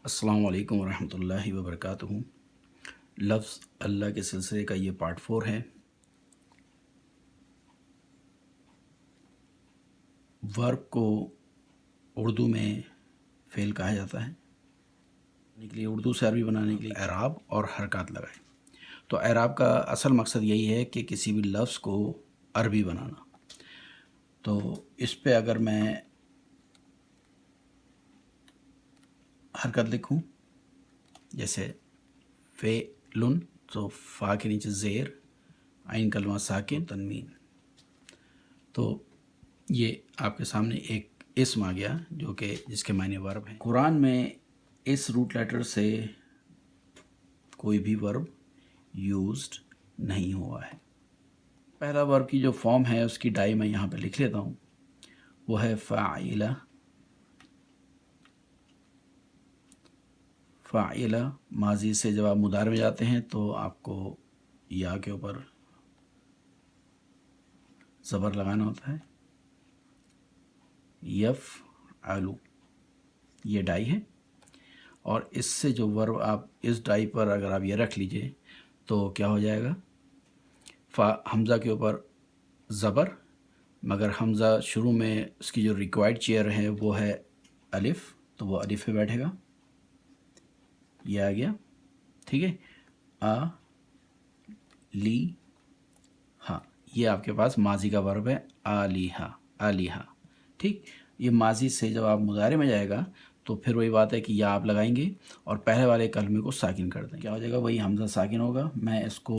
السلام علیکم ورحمۃ اللہ وبرکاتہ۔ لفظ اللہ کے سلسلے کا یہ پارٹ 4 ہے۔ ورب کو اردو میں فعل کہا جاتا ہے۔ کے لیے اردو سے عربی بنانے کے لیے اعراب اور حرکات لگائیں۔ تو اعراب کا اصل مقصد یہی ہے کہ کسی بھی لفظ کو عربی بنانا۔ تو اس پہ اگر میں حرکت لکھوں جیسے فعلن، تو فا کے نیچے زیر، عین کلمہ ساکن، تنوین، تو یہ آپ کے سامنے ایک اسم آ گیا جو کہ جس کے معنی ورب ہیں۔ قرآن میں اس روٹ لیٹر سے کوئی بھی ورب یوزڈ نہیں ہوا ہے۔ پہلا ورب کی جو فارم ہے اس کی ڈائی میں یہاں پہ لکھ لیتا ہوں، وہ ہے فاعلہ۔ فاعلہ ماضی سے جب آپ مضارع میں جاتے ہیں تو آپ کو یا کے اوپر زبر لگانا ہوتا ہے، یفعلو، یہ ڈائی ہے، اور اس سے جو ورب آپ اس ڈائی پر اگر آپ یہ رکھ لیجئے تو کیا ہو جائے گا، حمزہ کے اوپر زبر، مگر حمزہ شروع میں اس کی جو ریکوائرڈ چیئر ہے وہ ہے الف، تو وہ الف پہ بیٹھے گا، یہ آ گیا، ٹھیک ہے۔ لی ہاں، یہ آپ کے پاس ماضی کا ورب ہے، آلیہا، آلیہا، ٹھیک۔ یہ ماضی سے جب آپ مضارع میں جائے گا تو پھر وہی بات ہے کہ یا آپ لگائیں گے اور پہلے والے کلمے کو ساکن کر دیں، کیا ہو جائے گا، وہی حمزہ ساکن ہوگا۔ میں اس کو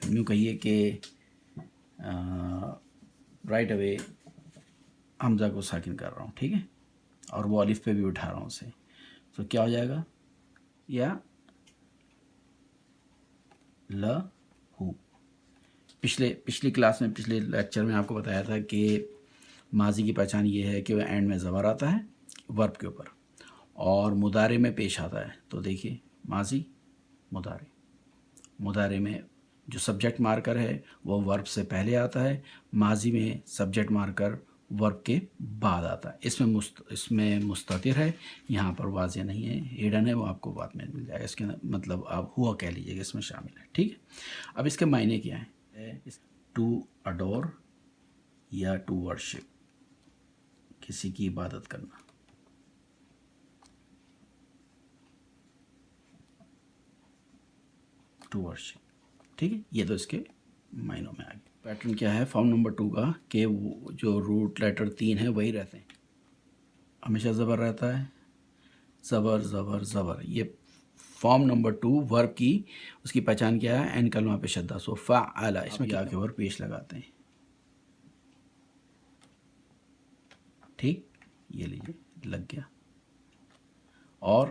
یوں کہیے کہ رائٹ اوے حمزہ کو ساکن کر رہا ہوں، ٹھیک ہے، اور وہ الف پہ بھی اٹھا رہا ہوں اسے، تو کیا ہو جائے گا، یا لہو۔ پچھلی کلاس میں، پچھلے لیکچر میں آپ کو بتایا تھا کہ ماضی کی پہچان یہ ہے کہ وہ اینڈ میں زبر آتا ہے ورب کے اوپر اور مضارع میں پیش آتا ہے۔ تو دیکھیے ماضی، مضارع میں جو سبجیکٹ مارکر ہے وہ ورب سے پہلے آتا ہے، ماضی میں سبجیکٹ مارکر ورب کے بعد آتا ہے۔ اس میں مستتر ہے، یہاں پر واضح نہیں ہے، ہیڈن ہے، وہ آپ کو بعد میں مل جائے گا۔ اس کے مطلب آپ ہوا کہہ لیجیے گا، اس میں شامل ہے، ٹھیک ہے۔ اب اس کے معنی کیا ہیں، ٹو اڈور یا ٹو ورشپ، کسی کی عبادت کرنا۔ ٹو ورشپ، ٹھیک ہے، یہ تو اس کے معنوں میں آ گیا۔ پیٹرن کیا ہے فارم نمبر 2 کا، کہ وہ جو روٹ لیٹر 3 ہیں وہی رہتے ہیں، ہمیشہ زبر رہتا ہے، زبر زبر زبر۔ یہ فارم نمبر 2 ورب کی اس کی پہچان کیا ہے، این کلمہ پہ شدہ، سو فعل، اس میں کیا کے ورب پیش لگاتے ہیں، ٹھیک، یہ لیجیے لگ گیا۔ اور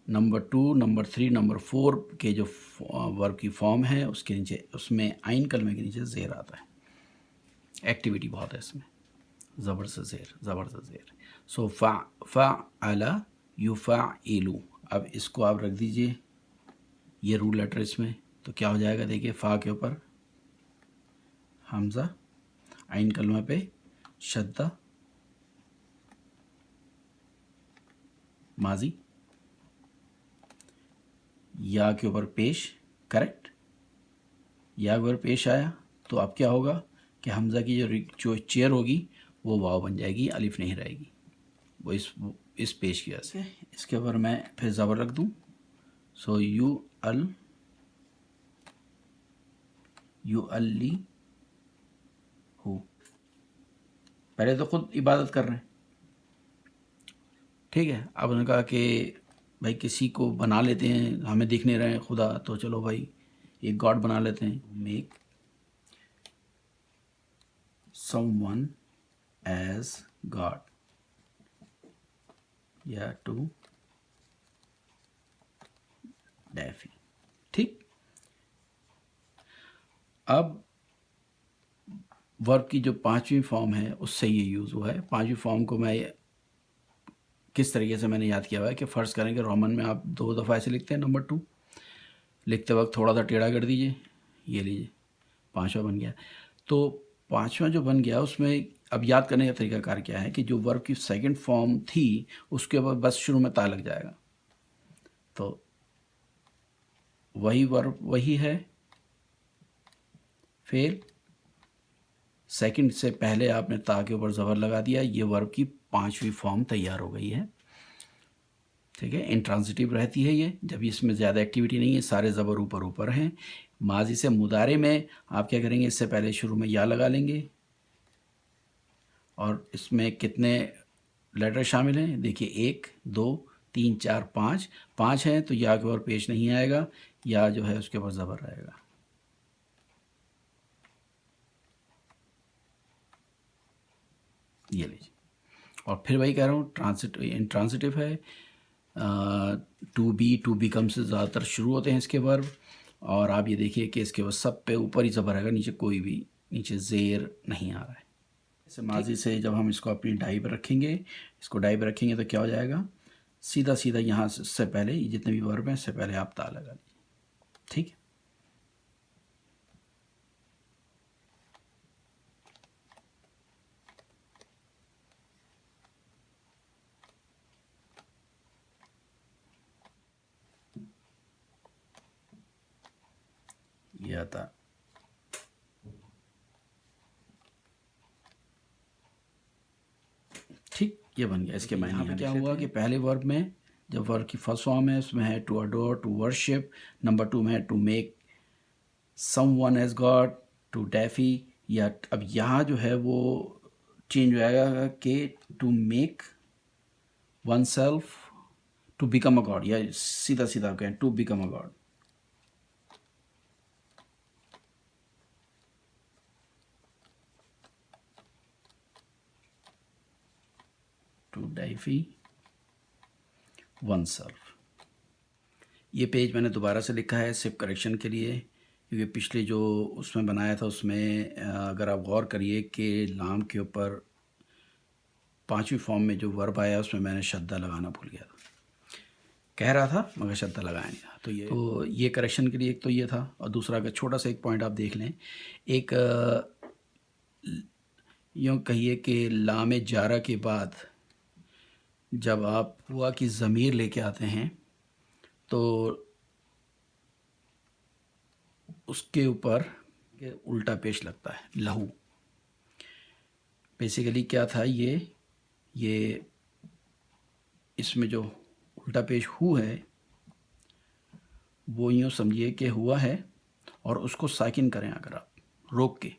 نمبر 2، نمبر 3، نمبر 4 کے جو ورب کی فارم ہے اس کے نیچے، اس میں عین کلمے کے نیچے زیر آتا ہے، ایکٹیویٹی بہت ہے اس میں، زبر سے زیر، زبر سے زیر، سو فعل یفعل۔ اب اس کو آپ رکھ دیجئے یہ رول لیٹر اس میں، تو کیا ہو جائے گا، دیکھیے فا کے اوپر حمزہ، عین کلمہ پہ شدہ، ماضی، یا کے اوپر پیش، کریکٹ، یا کے اوپر پیش آیا تو اب کیا ہوگا کہ حمزہ کی جو چیئر ہوگی وہ واو بن جائے گی، الف نہیں رہے گی، وہ اس پیش کی وجہ سے۔ اس کے اوپر میں پھر زبر رکھ دوں، سو یو الی ہو، پہلے تو خود عبادت کر رہے ہیں، ٹھیک ہے۔ اب انہوں نے کہا کہ بھائی کسی کو بنا لیتے ہیں، ہمیں دیکھ نہیں رہے ہیں خدا، تو چلو بھائی ایک گاڈ بنا لیتے ہیں، make some one as God, یا ٹو ڈیفی، ٹھیک۔ اب ورب کی جو 5ویں فارم ہے اس سے یہ یوز ہوا ہے۔ 5ویں فارم کو میں کس طریقے سے میں نے یاد کیا ہوا ہے کہ فرض کریں کہ رومن میں آپ 2 دفعہ ایسے لکھتے ہیں، نمبر 2 لکھتے وقت تھوڑا سا ٹیڑھا کر دیجئے، یہ لیجئے 5واں بن گیا۔ تو 5واں جو بن گیا اس میں अब याद करने का तरीका कार क्या है कि जो वर्ब की सेकंड फॉर्म थी उसके बाद बस शुरू में ता लग जाएगा, तो वही वर्ब वही है, फिर सेकंड से पहले आपने ता के ऊपर ज़बर लगा दिया, ये वर्ब की 5वीं फॉर्म तैयार हो गई है। ठीक है, इंट्रांसिटिव रहती है ये, जब इसमें ज़्यादा एक्टिविटी नहीं है, सारे ज़बर ऊपर ऊपर हैं। माजी से मुदारे में आप क्या करेंगे, इससे पहले शुरू में या लगा लेंगे, और इसमें कितने लेटर शामिल हैं देखिए, 1 2 3 4 5, 5 हैं, तो या के ऊपर पेश नहीं आएगा, या जो है उसके ऊपर ज़बर रहेगा। ये लीजिए, और फिर वही कह रहा हूँ, इंट्रांसिटिव है, टू बी टू बिकम से ज़्यादातर शुरू होते हैं इसके वर्ब, और आप ये देखिए कि इसके बाद सब पे ऊपर ही ज़बर रहेगा, नीचे कोई भी नीचे ज़ेर नहीं आ रहा है। जैसे माजी से जब हम इसको अपनी डाई पर रखेंगे, इसको डाई पर रखेंगे तो क्या हो जाएगा, सीधा सीधा यहाँ से पहले जितने भी वर्ब हैं इससे पहले आप ता लगा लीजिए। ठीक है, ये आता, ठीक, ये बन गया। इसके मायने यहाँ पे क्या हुआ कि पहले वर्ब में जब वर्ब की फर्स्ट फॉर्म है उसमें है to adore, to worship, number 2 में है to make someone as god, to deify, या अब यहाँ जो है वो चेंज हो जाएगा कि to make oneself to become a god, या सीधा सीधा कहें to become a god. To deify oneself. ये पेज मैंने दोबारा से लिखा है सिर्फ करेक्शन के लिए, क्योंकि पिछले जो उसमें बनाया था उसमें अगर आप गौर करिए कि लाम के ऊपर 5वीं फॉर्म में जो वर्ब आया उसमें मैंने शद्दा लगाना भूल गया था, कह रहा था मगर शद्दा लगाया नहीं था। तो ये करेक्शन के लिए एक तो ये था, और दूसरा अगर छोटा सा एक पॉइंट आप देख लें, एक यूँ कहिए कि लाम जारा के बाद जब आप हुआ की ज़मीर लेके आते हैं तो उसके ऊपर उल्टा पेश लगता है, लहू। बेसिकली क्या था ये इसमें जो उल्टा पेश हु है वो यूँ समझिए कि हुआ है, और उसको साकिन करें अगर आप रोक के,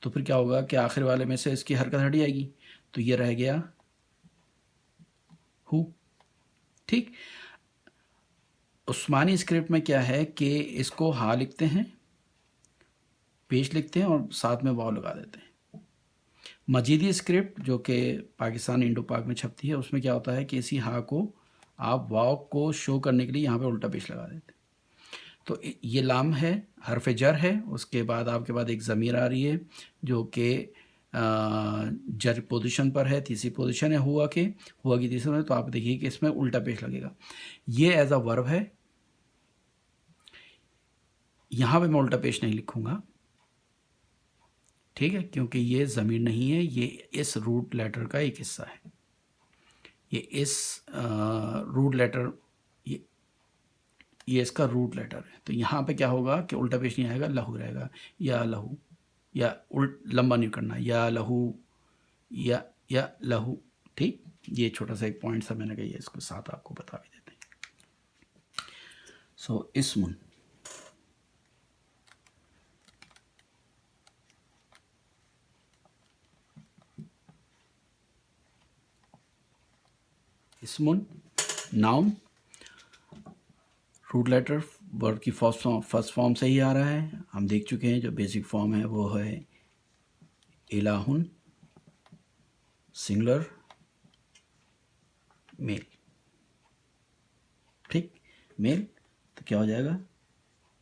तो फिर क्या होगा कि आखिर वाले में से इसकी हरकत हट जाएगी, तो ये रह गया हु। ठीक, उस्मानी स्क्रिप्ट में क्या है कि इसको हा लिखते हैं, पेश लिखते हैं और साथ में वाव लगा देते हैं। मजीदी स्क्रिप्ट जो कि पाकिस्तान इंडो पाक में छपती है उसमें क्या होता है कि इसी हा को आप वाव को शो करने के लिए यहाँ पे उल्टा पेश लगा देते हैं। तो ये लाम है, हरफ जर है, उसके बाद आपके बाद एक ज़मीर आ रही है जो कि जर पोजीशन पर है, तीसरी पोजीशन है हुआ की तीसरी में, तो आप देखिए कि इसमें उल्टा पेश लगेगा। ये एज अ वर्ब है, यहाँ पे मैं उल्टा पेश नहीं लिखूँगा, ठीक है, क्योंकि ये ज़मीर नहीं है, ये इस रूट लेटर का एक हिस्सा है, ये इस रूट लेटर, ये इसका रूट लेटर है। तो यहाँ पे क्या होगा कि उल्टा पेश नहीं आएगा, लहू रहेगा, या लहू, या लंबा नहीं करना, या लहू, या लहू। ठीक, ये छोटा सा एक पॉइंट सा मैंने कहा, इसको साथ आपको बता भी देते हैं। सो इस्मुन, इस्मुन नाउन, रूट लेटर वर्ब की फर्स्ट फॉर्म से ही आ रहा है, हम देख चुके हैं। जो बेसिक फॉर्म है वो है इलाहुन सिंगुलर मेल। ठीक, मेल, तो क्या हो जाएगा,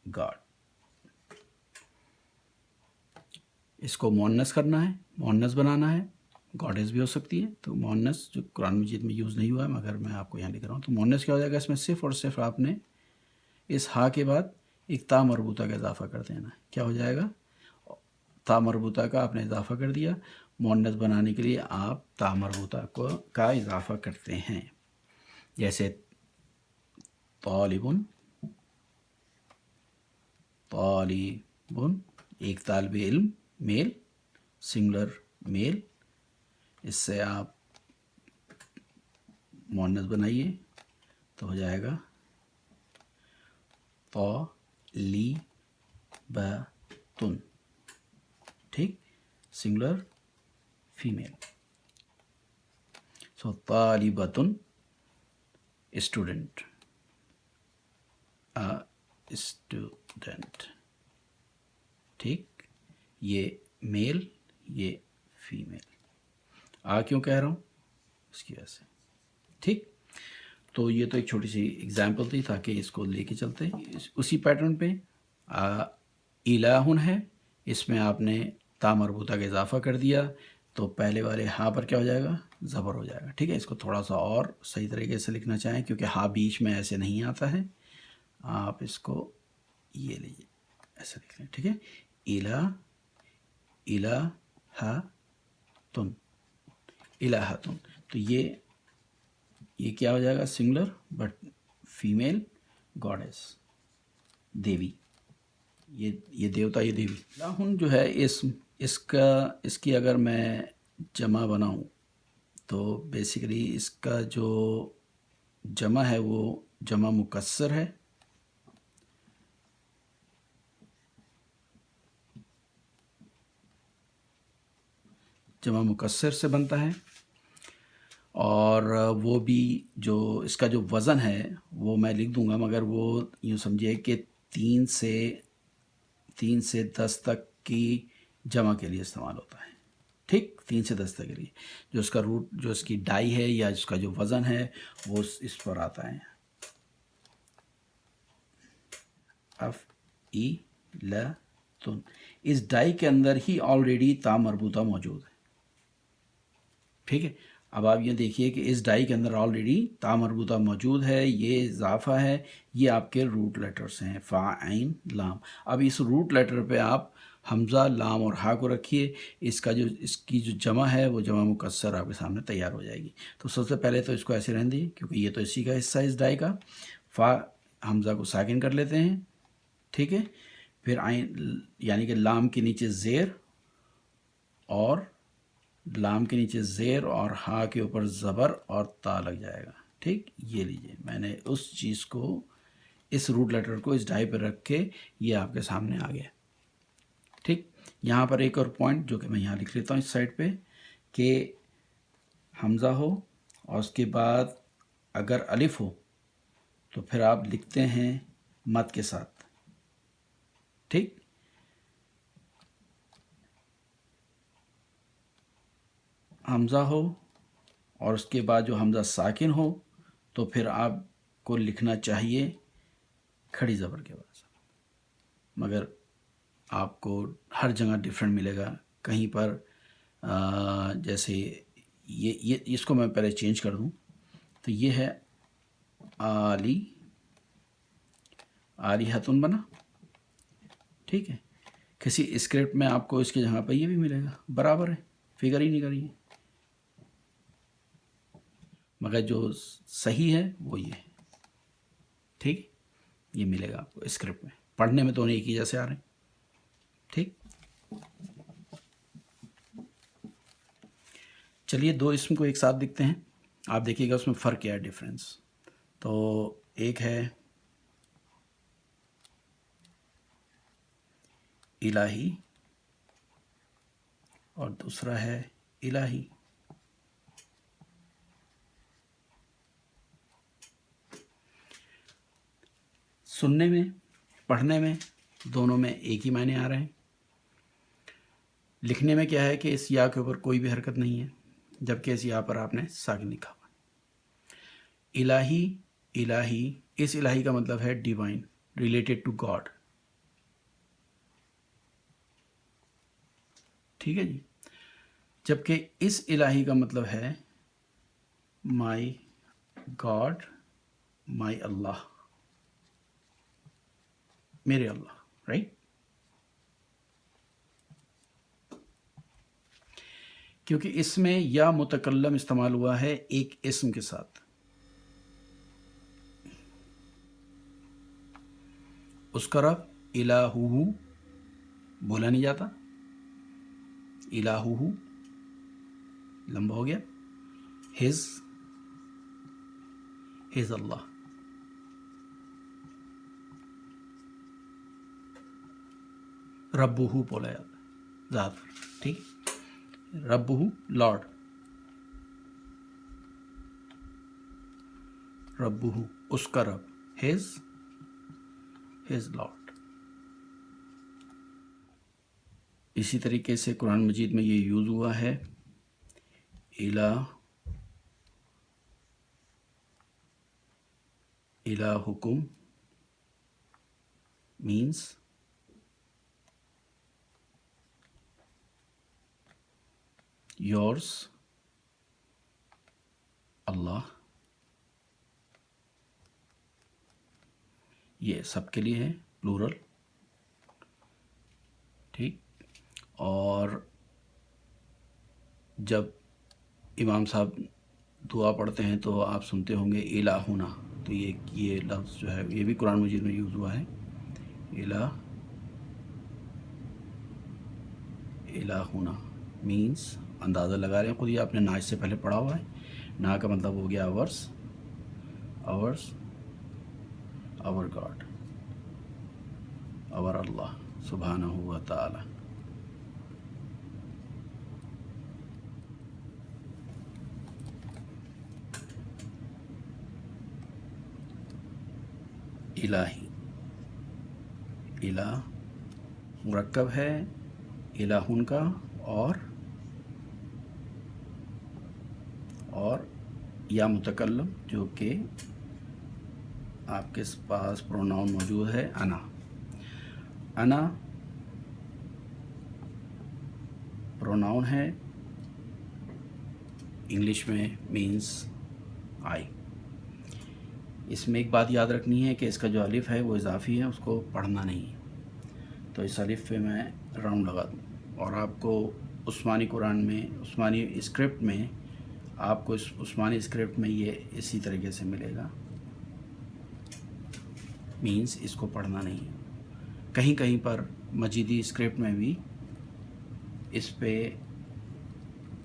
गॉड। इसको मोन्नस करना है, मोन्नस बनाना है, गॉडेस भी हो सकती है, तो मोन्नस जो कुरान मजीद में यूज़ नहीं हुआ है मगर मैं आपको यहाँ लिख रहा हूँ, तो मोन्नस क्या हो जाएगा, इसमें सिर्फ और सिर्फ आपने इस हा के बाद एक ता मरबूता का इजाफा कर देना है। क्या हो जाएगा, ता मरबूता का आपने इजाफा कर दिया, मुअन्नस बनाने के लिए आप ता मरबूता को का इजाफ़ा करते हैं। जैसे तालिबुन, तालिबुन एक तालिब इल्म मेल, सिंगुलर मेल, इससे आप मुअन्नस बनाइए तो हो जाएगा तालिबतुन, ठीक, सिंगुलर फीमेल। सो तालिबतुन स्टूडेंट, स्टूडेंट, ठीक, ये मेल ये फीमेल। क्यों कह रहा हूँ, इसकी वजह से, ठीक। तो ये तो एक छोटी सी एग्जांपल थी ताकि इसको लेके चलते उसी पैटर्न पे। इलाहुन है, इसमें आपने ता मरबूता का इजाफा कर दिया तो पहले वाले हा पर क्या हो जाएगा, ज़बर हो जाएगा, ठीक है। इसको थोड़ा सा और सही तरीके से लिखना चाहें क्योंकि हा बीच में ऐसे नहीं आता है, आप इसको ये लीजिए ऐसे लिख लें, ठीक है। इलाहातुन, इलाहातुन, तो ये क्या हो जाएगा, सिंगुलर बट फीमेल गॉडेस, देवी, ये देवता, ये देवी। इलाहुन जो है इसकी अगर मैं जमा बनाऊं तो बेसिकली इसका जो जमा है वो जमा मुकस्सर है, जमा मुकस्सर से बनता है, और वो भी जो इसका जो वज़न है वो मैं लिख दूंगा, मगर वो यूँ समझिए कि 3 से 10 तक की जमा के लिए इस्तेमाल होता है, ठीक, 3 से 10 तक के लिए। जो इसका रूट, जो इसकी डाई है या इसका जो वज़न है वो इस पर आता है, अफ ई ल तुन। इस डाई के अंदर ही ऑलरेडी ता मरबूता मौजूद है, ठीक है। अब आप ये देखिए कि इस डाई के अंदर ऑलरेडी ता मरबूता मौजूद है, ये इजाफा है, ये आपके रूट लेटर्स हैं फ़ा ऐन लाम। अब इस रूट लेटर पे आप हमज़ा लाम और हा को रखिए, इसकी जो जमा है वो जमा मुकस्सर आपके सामने तैयार हो जाएगी। तो सबसे पहले तो इसको ऐसे रहने दीजिए क्योंकि ये तो इसी का हिस्सा है इस डाई का। फ़ा हमज़ा को साकिन कर लेते हैं, ठीक है। फिर आइन यानी कि लाम के नीचे ज़ेर, और लाम के नीचे ज़ेर और हा के ऊपर ज़बर और ता लग जाएगा, ठीक। ये लीजिए, मैंने उस चीज़ को, इस रूट लेटर को इस डाई पर रख के ये आपके सामने आ गया, ठीक। यहाँ पर एक और पॉइंट जो कि मैं यहाँ लिख लेता हूँ इस साइड पे, कि हमज़ा हो और उसके बाद अगर अलिफ हो तो फिर आप लिखते हैं मद के साथ, ठीक। हमज़ा हो और उसके बाद जो हमज़ा साकिन हो तो फिर आपको लिखना चाहिए खड़ी ज़बर के बाद, मगर आपको हर जगह डिफरेंट मिलेगा। कहीं पर जैसे ये इसको मैं पहले चेंज कर दूं, तो ये है आली हतुन बना, ठीक है। किसी स्क्रिप्ट में आपको इसकी जगह पर ये भी मिलेगा, बराबर है, फिगर ही नहीं करिए, मगर जो सही है वो ये है, ठीक, ये मिलेगा आपको स्क्रिप्ट में। पढ़ने में तो नहीं एक ही जैसे आ रहे हैं, ठीक। चलिए दो इसम को एक साथ दिखते हैं, आप देखिएगा उसमें फ़र्क क्या है, डिफरेंस। तो एक है इलाही और दूसरा है इलाही। सुनने में, पढ़ने में दोनों में एक ही मायने आ रहे हैं। लिखने में क्या है कि इस या के ऊपर कोई भी हरकत नहीं है, जबकि इस या पर आपने साकिन लिखा हुआ। इलाही, इलाही, इस इलाही का मतलब है डिवाइन, रिलेटेड टू गॉड, ठीक है जी। जबकि इस इलाही का मतलब है माई गॉड, माई अल्लाह, मेरे अल्लाह, राइट। کیونکہ اس میں یا متکلم استعمال ہوا ہے ایک اسم کے ساتھ. اس کا رب الہو بولا نہیں جاتا، الہو لمبا ہو گیا، ہز اللہ. ربہ بولا جاتا ذات، ٹھیک، ربہ لارڈ، ربہ اس کا رب، ہز لارڈ. اسی طریقے سے قرآن مجید میں یہ یوز ہوا ہے الہکم means yours اللہ. یہ سب کے لیے ہے پلورل، ٹھیک. اور جب امام صاحب دعا پڑھتے ہیں تو آپ سنتے ہوں گے الہنا، تو یہ لفظ جو ہے یہ بھی قرآن مجید میں یوز ہوا ہے. الہنا مینس اندازہ لگا رہے ہیں خود ہی، آپ نے نا سے پہلے پڑھا ہوا ہے. نا کا مطلب ہو گیا آورس، آور گاڈ، آور اللہ سبحانہ و تعالی. الہی، الہ مرکب ہے الہن کا اور یا متکلم جو کہ آپ کے پاس پروناؤن موجود ہے انا پروناؤن ہے، انگلش میں مینس آئی. اس میں ایک بات یاد رکھنی ہے کہ اس کا جو الف ہے وہ اضافی ہے، اس کو پڑھنا نہیں ہے. تو اس الف پہ میں راؤنڈ لگا دوں، اور آپ کو عثمانی قرآن میں، عثمانی اسکرپٹ میں، آپ کو عثمانی اسکرپٹ میں یہ اسی طریقے سے ملے گا، مینس اس کو پڑھنا نہیں ہے. کہیں کہیں پر مجیدی اسکرپٹ میں بھی اس پہ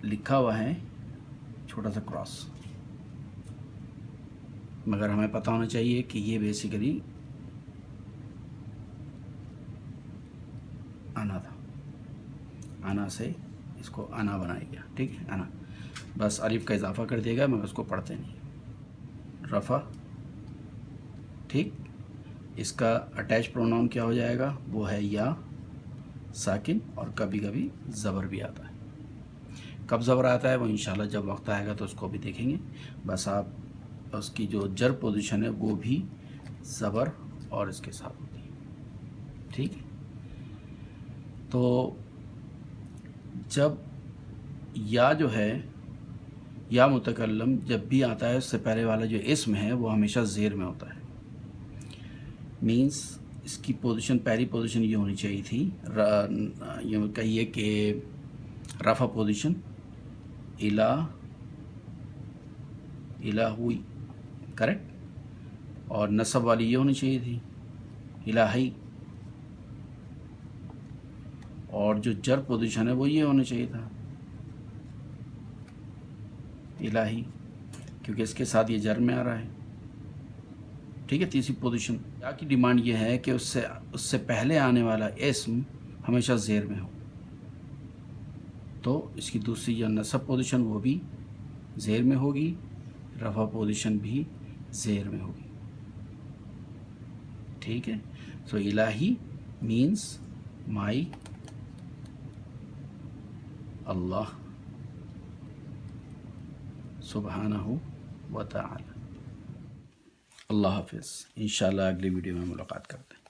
لکھا ہوا ہے چھوٹا سا کراس، مگر ہمیں پتہ ہونا چاہیے کہ یہ بیسیکلی انا تھا، انا سے اس کو انا بنایا گیا، ٹھیک ہے. انا بس الف کا اضافہ کر دے گا، مگر اس کو پڑھتے نہیں. رفع، ٹھیک. اس کا اٹیچ پروناؤن کیا ہو جائے گا؟ وہ ہے یا ساکن، اور کبھی کبھی زبر بھی آتا ہے. کب زبر آتا ہے وہ انشاءاللہ جب وقت آئے گا تو اس کو بھی دیکھیں گے. بس آپ اس کی جو جر پوزیشن ہے وہ بھی زبر اور اس کے ساتھ ہوتی ہے، ٹھیک ہے. تو جب یا جو ہے یا متکلم جب بھی آتا ہے، اس سے پہلے والا جو اسم ہے وہ ہمیشہ زیر میں ہوتا ہے. مینس اس کی پوزیشن، پہلی پوزیشن یہ ہونی چاہیے تھی، یہ کہیے کہ رفع پوزیشن، الہ ہوئی، کریکٹ. اور نصب والی یہ ہونی چاہیے تھی الہی، اور جو جر پوزیشن ہے وہ یہ ہونا چاہیے تھا الہی، کیونکہ اس کے ساتھ یہ جر میں آ رہا ہے، ٹھیک ہے. تیسری پوزیشن یا کی ڈیمانڈ یہ ہے کہ اس سے پہلے آنے والا اسم ہمیشہ زیر میں ہو. تو اس کی دوسری جو نصب پوزیشن وہ بھی زیر میں ہوگی، رفع پوزیشن بھی زیر میں ہوگی، ٹھیک ہے. سو الہی مینس مائی اللہ سبحانہ و تعالی. اللہ حافظ. انشاءاللہ اگلی ویڈیو میں ملاقات کرتے ہیں.